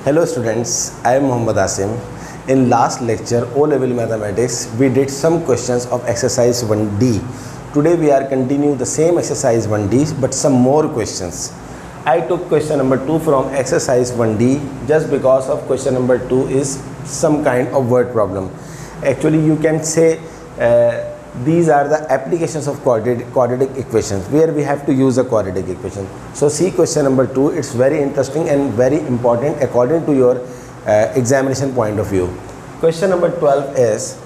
Hello students, I am Muhammad Asim. In last lecture O-level mathematics, we did some questions of exercise 1D. Today we are continuing the same exercise 1D but some more questions. I took question number 2 from exercise 1D just because of question number 2 is some kind of word problem. Actually you can say these are the applications of quadratic equations where we have to use a quadratic equation. So see question number 2, it's very interesting and very important according to your examination point of view. Question number 12 is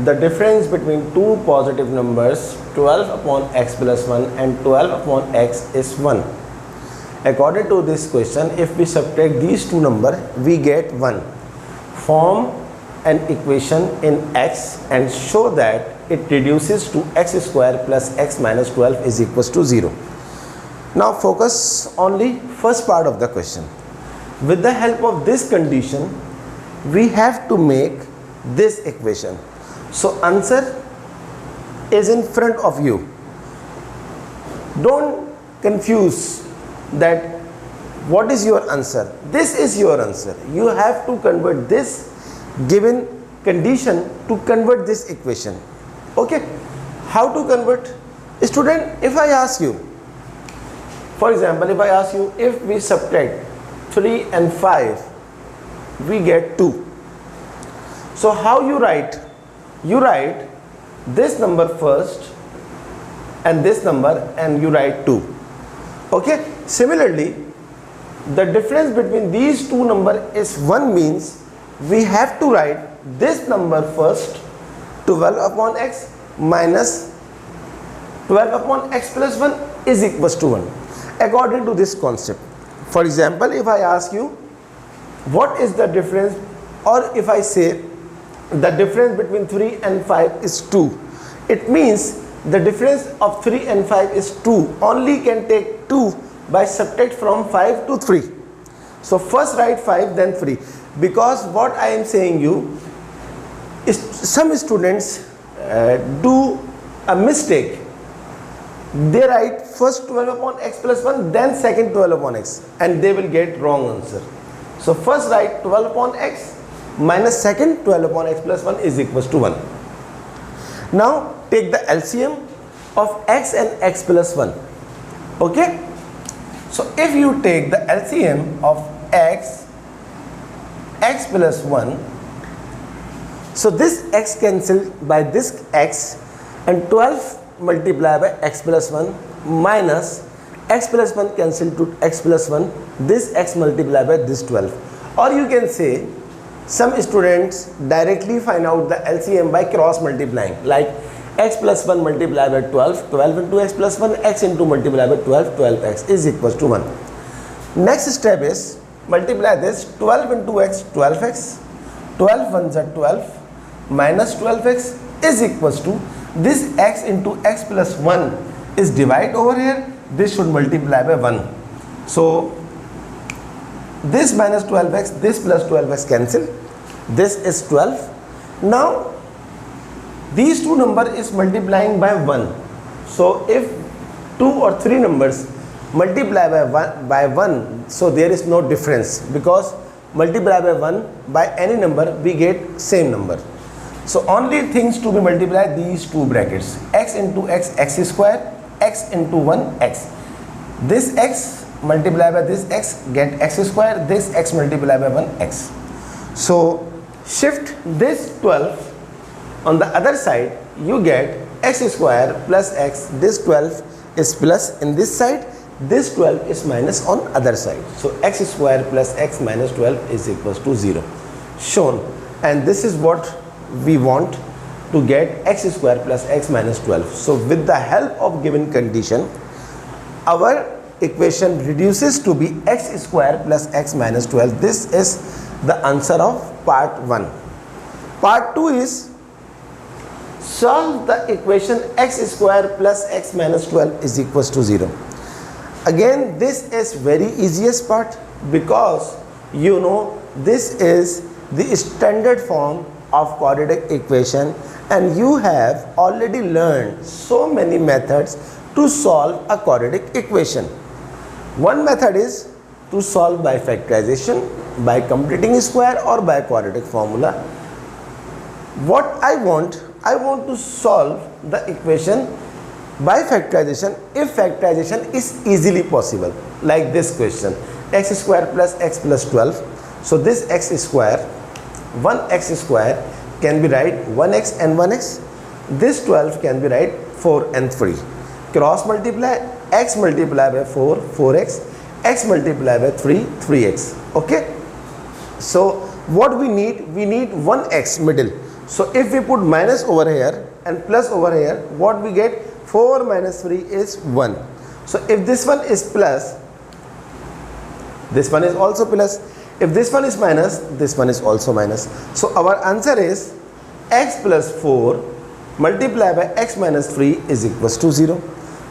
the difference between two positive numbers 12 upon x plus 1 and 12 upon x is 1. According to this question, if we subtract these two numbers, we get 1. Form an equation in x and show that it reduces to x square plus x minus 12 is equals to 0. Now focus only first part of the question. With the help of this condition, we have to make this equation. So answer is in front of you. Don't confuse that what is your answer. This is your answer. You have to convert this given condition to convert this equation. Okay, how to convert? Student, if I ask you, for example, if I ask you, if we subtract 3 and 5, we get 2. So how you write? You write this number first and this number and you write 2. Okay, similarly, the difference between these two numbers is 1 means we have to write this number first, 12 upon x minus 12 upon x plus 1 is equals to 1 according to this concept. For example, if I ask you what is the difference, or if I say the difference between 3 and 5 is 2, it means the difference of 3 and 5 is 2. Only can take 2 by subtract from 5 to 3. So first write 5 then 3, because what I am saying you is some students do a mistake. They write first 12 upon x plus 1 then second 12 upon x and they will get wrong answer. So first write 12 upon x minus second 12 upon x plus 1 is equals to 1. Now take the LCM of x and x plus 1. Okay, so if you take the LCM of x plus 1, so this x cancel by this x and 12 multiplied by x plus 1 minus x plus 1 cancel to x plus 1, this x multiplied by this 12. Or you can say some students directly find out the LCM by cross multiplying, like x plus 1 multiplied by 12, 12 into x plus 1, x into multiplied by 12, 12x is equals to 1. Next step is multiply this 12 into x, 12x, 12 ones are 12 minus 12x is equals to this x into x plus 1 is divide over here, this should multiply by 1. So this minus 12x, this plus 12x cancel, this is 12. Now these two number is multiplying by 1. So if 2 or 3 numbers multiply by 1, so there is no difference, because multiply by 1 by any number we get same number. So only things to be multiplied, these two brackets, x into x, x square, x into 1, x. This x multiplied by this x get x square, this x multiplied by 1, x. So shift this 12 on the other side, you get x square plus x, this 12 is plus in this side, this 12 is minus on other side. So x square plus x minus 12 is equals to 0 shown, and this is what we want to get x square plus x minus 12. So with the help of given condition, our equation reduces to be x square plus x minus 12. This is the answer of part 1. Part 2 is solve the equation x square plus x minus 12 is equals to 0. Again, this is very easiest part, because you know this is the standard form of quadratic equation and you have already learned so many methods to solve a quadratic equation. One method is to solve by factorization, by completing square or by quadratic formula. What I want to solve the equation by factorization if factorization is easily possible, like this question, x square plus x plus 12. So this x square, 1x square can be write 1x and 1x. This 12 can be write 4 and 3. Cross multiply, x multiply by 4, 4x, x multiply by 3, 3x. Okay. So what we need 1x middle. So if we put minus over here and plus over here, what we get? 4 minus 3 is 1. So if this one is plus, this one is also plus. If this one is minus, this one is also minus. So our answer is x plus 4 multiplied by x minus 3 is equals to 0.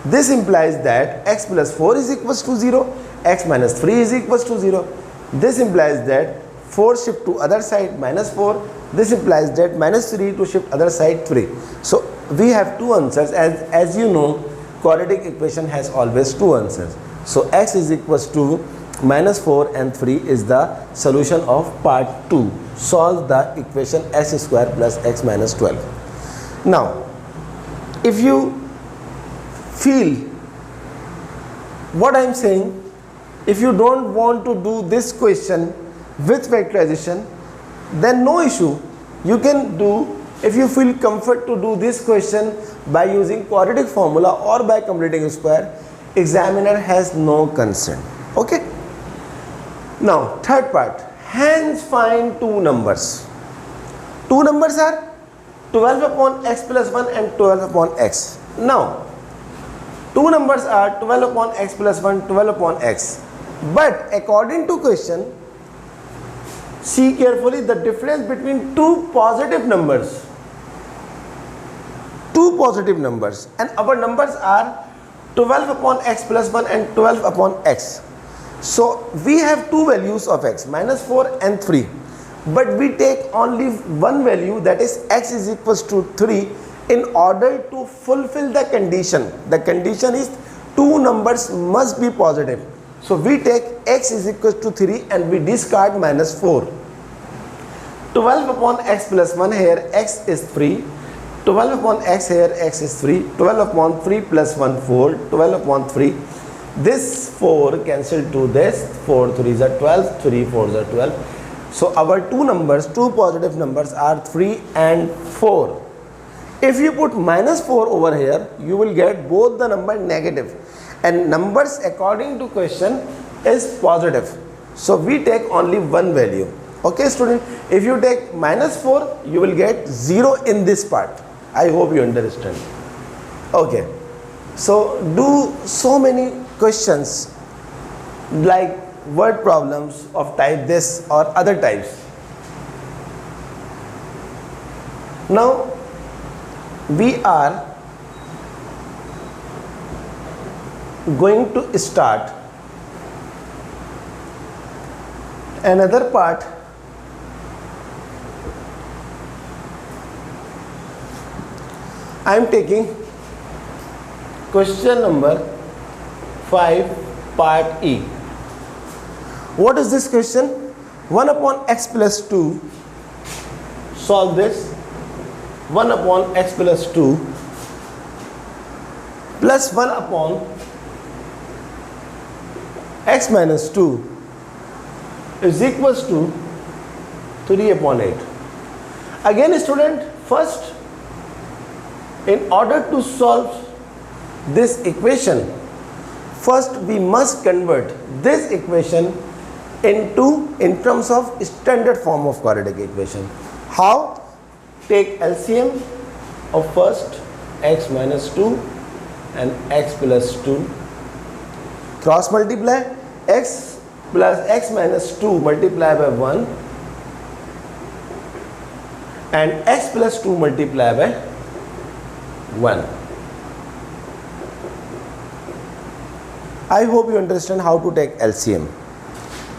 This implies that x plus 4 is equals to 0, x minus 3 is equals to 0. This implies that 4 shift to other side minus 4. This implies that minus 3 to shift other side 3. So we have two answers. As you know, quadratic equation has always two answers. So x is equals to minus 4 and 3 is the solution of part 2. Solve the equation x square plus x minus 12. Now, if you feel what I am saying, if you don't want to do this question with factorization, then no issue. You can do, if you feel comfort to do this question by using quadratic formula or by completing square, examiner has no concern. Okay. Now third part, hence find two numbers. Two numbers are 12 upon x plus 1 and 12 upon x. Now two numbers are 12 upon x plus 1, 12 upon x. But according to question, see carefully the difference between two positive numbers. Two positive numbers, and our numbers are 12 upon x plus 1 and 12 upon x. So we have two values of x, minus 4 and 3. But we take only one value, that is x is equals to 3, in order to fulfill the condition. The condition is two numbers must be positive. So we take x is equals to 3 and we discard minus 4. 12 upon x plus 1, here x is 3. 12 upon x, here x is 3. 12 upon 3 plus 1, 4. 12 upon 3. This 4 cancelled to this. 4 3s are 12. 3 4s are 12. So our two numbers, two positive numbers are 3 and 4. If you put minus 4 over here, you will get both the number negative. And numbers according to question is positive. So we take only one value. Okay student, if you take minus 4, you will get 0 in this part. I hope you understand. Okay. So do so many questions like word problems of type this or other types. Now we are going to start another part. I am taking question number 5 part E. What is this question? 1 upon x plus 2. Solve this. 1 upon x plus 2 plus 1 upon x minus 2 is equals to 3 upon 8. Again student, first, in order to solve this equation, first we must convert this equation in terms of standard form of quadratic equation. How? Take LCM of first x minus 2 and x plus 2. Cross multiply x plus x minus 2 multiply by 1 and x plus 2 multiply by 1. I hope you understand how to take LCM.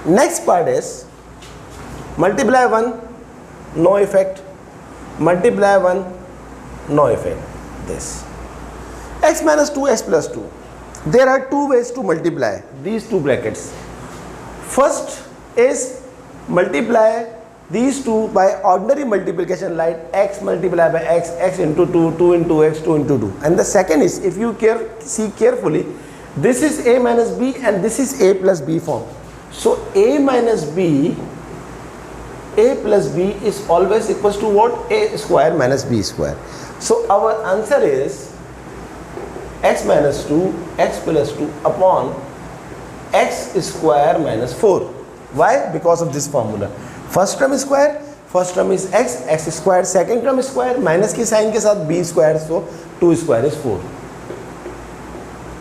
Next part is multiply 1, no effect. Multiply 1, no effect. This x minus 2, x plus 2. There are two ways to multiply these two brackets. First is multiply these two by ordinary multiplication, like x multiplied by x, x into 2, 2 into x, 2 into 2. And the second is, if you see carefully, this is a minus b and this is a plus b form. So a minus b, a plus b is always equals to what? A square minus b square. So our answer is x minus 2, x plus 2 upon x square minus 4. Why? Because of this formula. First term is square, first term is x, x square, second term is square, minus की sign के साथ b square, so 2 square is 4.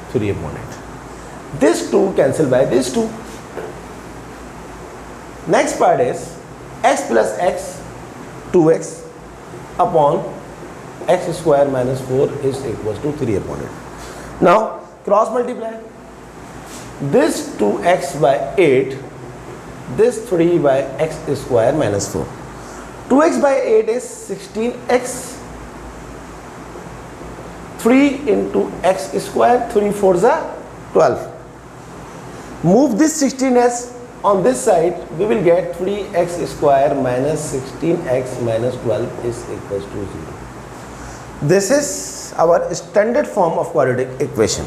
3 upon it. This 2 cancel by this 2. Next part is x plus x, 2x upon x square minus 4 is equals to 3 upon it. Now cross multiply. This 2x by 8, this 3 by x square minus 4. 2x by 8 is 16x. 3 into x square, 3 4s are 12. Move this 16s on this side, we will get 3x square minus 16x minus 12 is equals to 0. This is our standard form of quadratic equation.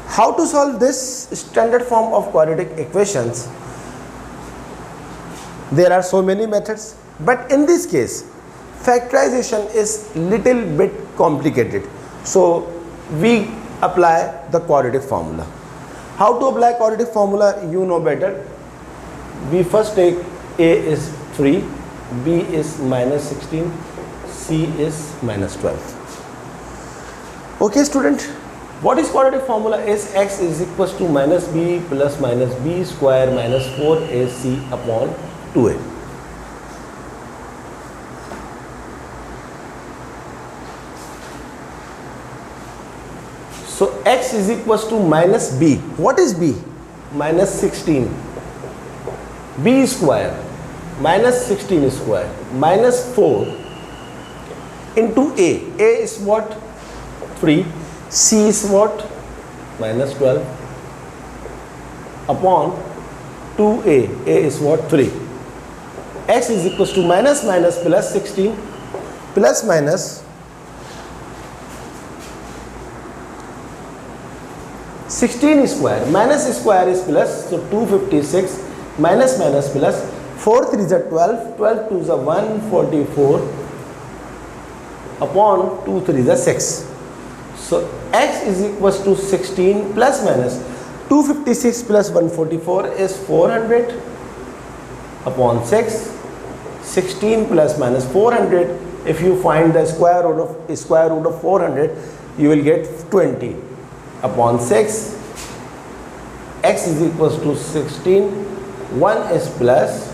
How to solve this standard form of quadratic equations? There are so many methods, but in this case factorization is little bit complicated, so we apply the quadratic formula. How to apply quadratic formula, you know better. We first take a is 3, b is minus 16, c is minus 12. Okay student, what is quadratic formula? Is x is equals to minus b plus minus b square minus 4ac upon 2a. So x is equals to minus b. What is b? Minus 16. b square minus 16 square minus 4 into a. A is what? 3. C is what? Minus 12 upon 2a. A is what? 3. X is equals to minus minus plus 16 plus minus 16 square minus square is plus, so 256 minus minus plus 4 3 is 12, 12 2 is 144 upon 2 3 is 6. So x is equals to 16 plus minus 256 plus 144 is 400 upon 6. 16 plus minus 400. If you find the square root of 400, you will get 20 upon 6. X is equals to 16. 1 is plus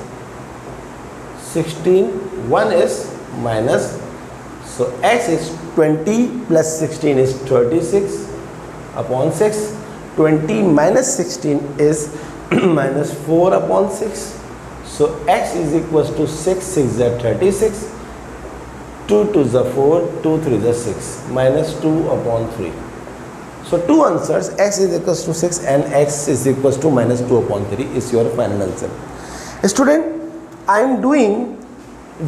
16. 1 is minus. So x is 20 plus 16 is 36 upon 6. 20 minus 16 is minus 4 upon 6. So x is equals to 6, 6 is 36, 2 2 is 4, 2 3 is 6, minus 2 upon 3. So two answers, x is equals to 6 and x is equals to minus 2 upon 3 is your final answer. Student, I am doing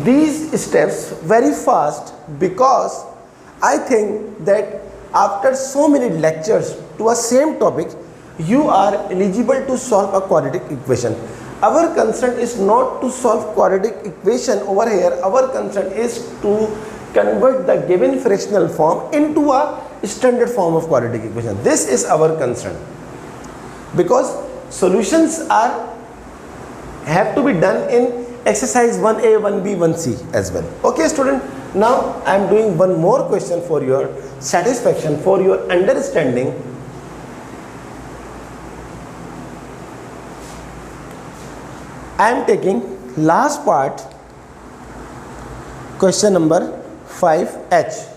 these steps very fast because I think that after so many lectures to a same topic, you are eligible to solve a quadratic equation. Our concern is not to solve quadratic equation over here. Our concern is to convert the given fractional form into a standard form of quadratic equation. This is our concern, because solutions have to be done in exercise 1A, 1B, 1C as well. Okay student, now I am doing one more question for your satisfaction, for your understanding. I am taking last part, question number 5H.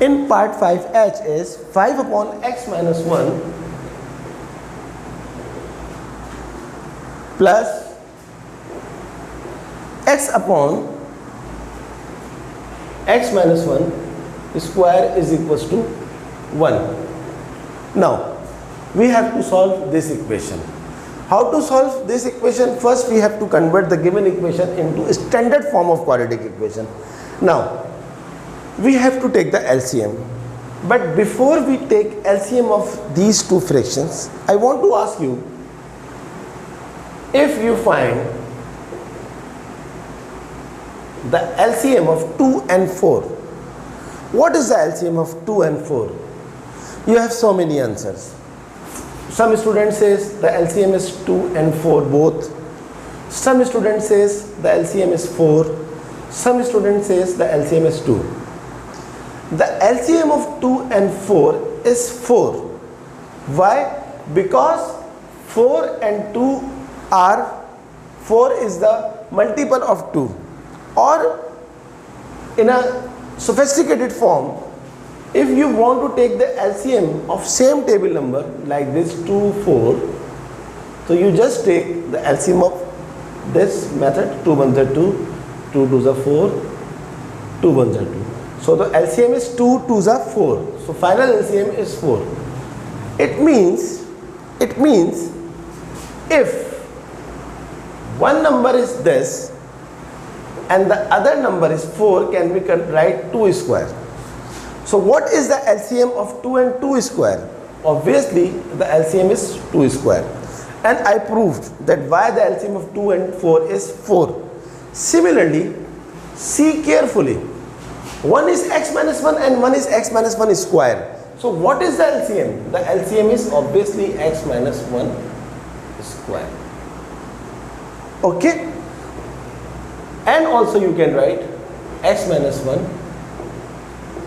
In part 5H is 5 upon x minus 1 plus x upon x minus 1 square is equals to 1. Now we have to solve this equation. How to solve this equation? First we have to convert the given equation into a standard form of quadratic equation. Now we have to take the LCM, but before we take LCM of these two fractions, I want to ask you, if you find the LCM of 2 and 4, what is the LCM of 2 and 4? You have so many answers. Some student says the LCM is 2 and 4 both. Some student says the LCM is 4. Some student says the LCM is 2. The LCM of 2 and 4 is 4. Why? Because 4 and 2 are, 4 is the multiple of 2, or in a sophisticated form, if you want to take the LCM of same table number like this 2, 4, so you just take the LCM of this method, 2 ones are 2, 2 twos are 4, 2 ones are 2. So the LCM is 2 twos are 4. So final LCM is 4. It means if one number is this and the other number is 4, can we write 2 square. So what is the LCM of 2 and 2 square? Obviously the LCM is 2 square, and I proved that why the LCM of 2 and 4 is 4. Similarly, see carefully, one is x minus 1 and one is x minus 1 square. So what is the LCM? The LCM is obviously x minus 1 square. Okay, and also you can write x minus 1,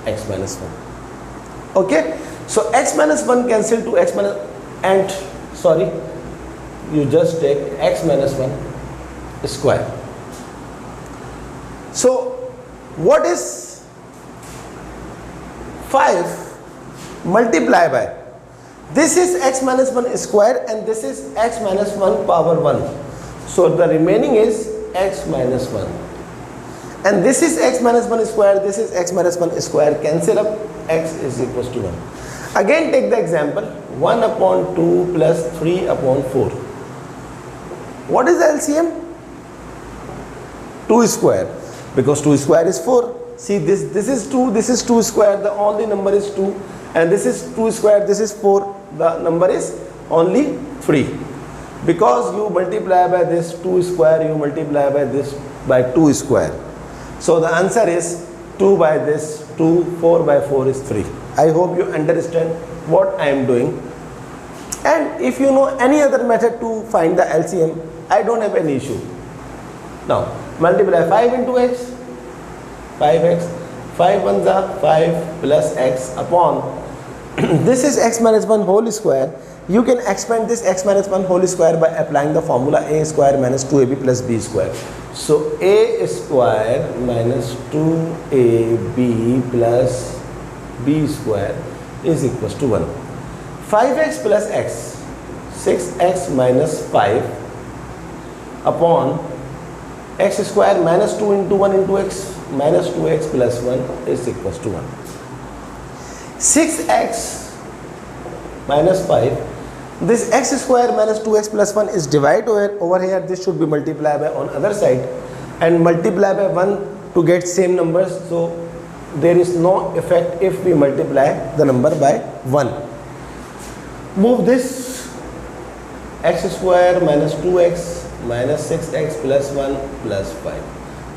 x minus 1. Okay, so x minus 1 cancel to x minus, and sorry, you just take x minus 1 square. So what is 5 multiply by, this is x minus 1 square and this is x minus 1 power 1. So the remaining is x minus 1, and this is x minus 1 square, this is x minus 1 square, cancel up, x is equals to 1. Again take the example, 1 upon 2 plus 3 upon 4. What is the LCM? 2 square, because 2 square is 4. See, this is 2, this is 2 square, the only number is 2, and this is 2 square, this is 4, the number is only 3. Because you multiply by this 2 square, you multiply by this by 2 square. So the answer is 2 by this 2, 4 by 4 is 3. I hope you understand what I am doing. And if you know any other method to find the LCM, I don't have any issue. Now multiply 5 into x, 5x, 5 ones are 5 plus x upon this is x minus 1 whole square. You can expand this x minus 1 whole square by applying the formula a square minus 2ab plus b square. So a square minus 2ab plus b square is equals to 1. 5x plus x, 6x minus 5 upon x square minus 2 into 1 into x minus 2x plus 1 is equals to 1. 6x minus 5, this x square minus 2x plus 1 is divided over here, this should be multiplied by on other side and multiply by 1 to get same numbers. So there is no effect if we multiply the number by 1. Move this x square minus 2x minus 6x plus 1 plus 5.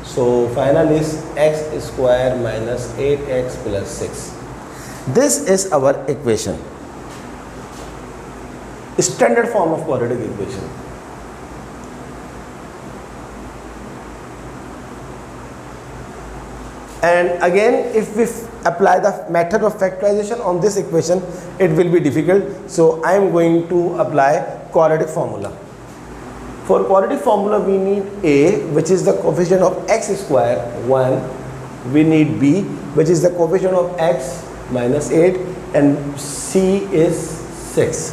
So final is x square minus 8x plus 6. This is our equation, standard form of quadratic equation. And again, if we apply the method of factorization on this equation, it will be difficult. So I am going to apply quadratic formula. For quadratic formula, we need a, which is the coefficient of x square 1. We need b, which is the coefficient of x minus 8, and c is 6.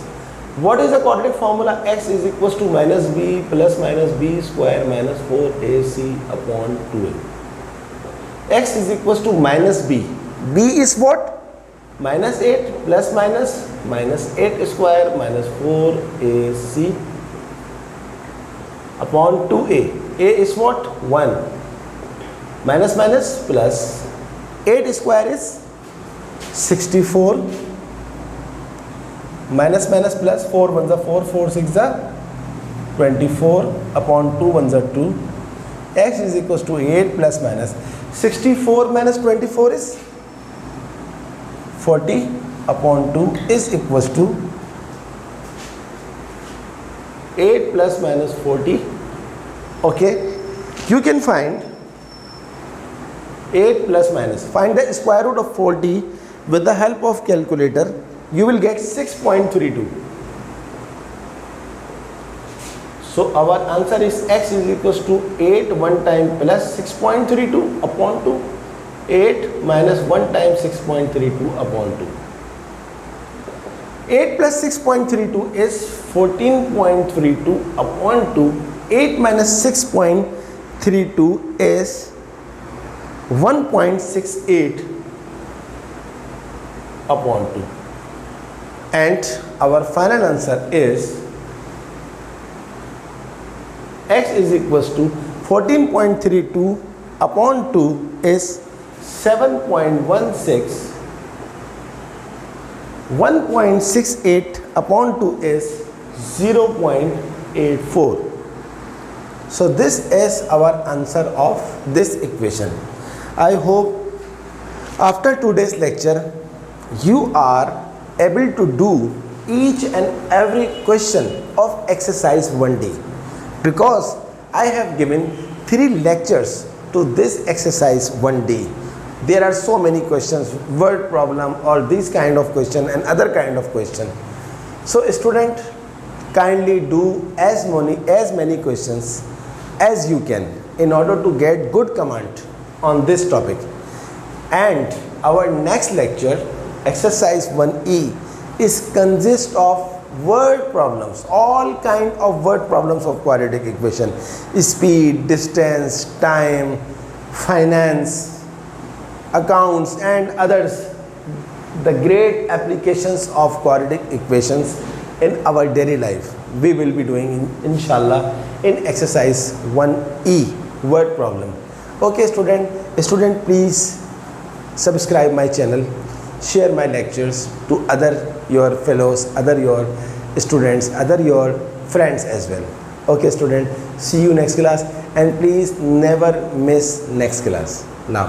What is the quadratic formula? X is equals to minus b plus minus b square minus 4ac upon 2a. X is equals to minus b. B is what? minus 8 plus minus 8 square minus 4ac upon 2a. A is what? 1. Minus plus 8 square is 64. Minus plus 4 ones are 4, 4 6 are 24 upon 2 ones are 2. X is equals to 8 plus minus 64 minus 24 is 40 upon 2 is equals to 8 plus minus 40. Okay, you can find 8 plus minus. Find the square root of 40 with the help of calculator. You will get 6.32. So our answer is x is equals to 8 one time plus 6.32 upon 2. 8 minus 1 times 6.32 upon 2. 8 plus 6.32 is 14.32 upon 2. 8 minus 6.32 is 1.68 upon 2. And our final answer is x is equals to 14.32 upon 2 is 7.16. 1.68 upon 2 is 0.84. So this is our answer of this equation. I hope after today's lecture you are able to do each and every question of exercise 1D, because I have given 3 lectures to this exercise 1D. There are so many questions, word problem or this kind of question and other kind of question. So student, kindly do as many questions as you can in order to get good command on this topic. And our next lecture, exercise 1E, is consist of word problems, all kind of word problems of quadratic equation: speed, distance, time, finance, accounts and others, the great applications of quadratic equations in our daily life. We will be doing inshallah in exercise 1E, word problem. Okay student, please subscribe my channel, share my lectures to other your fellows, other your students, other your friends as well. Okay student, see you next class, and please never miss next class. Now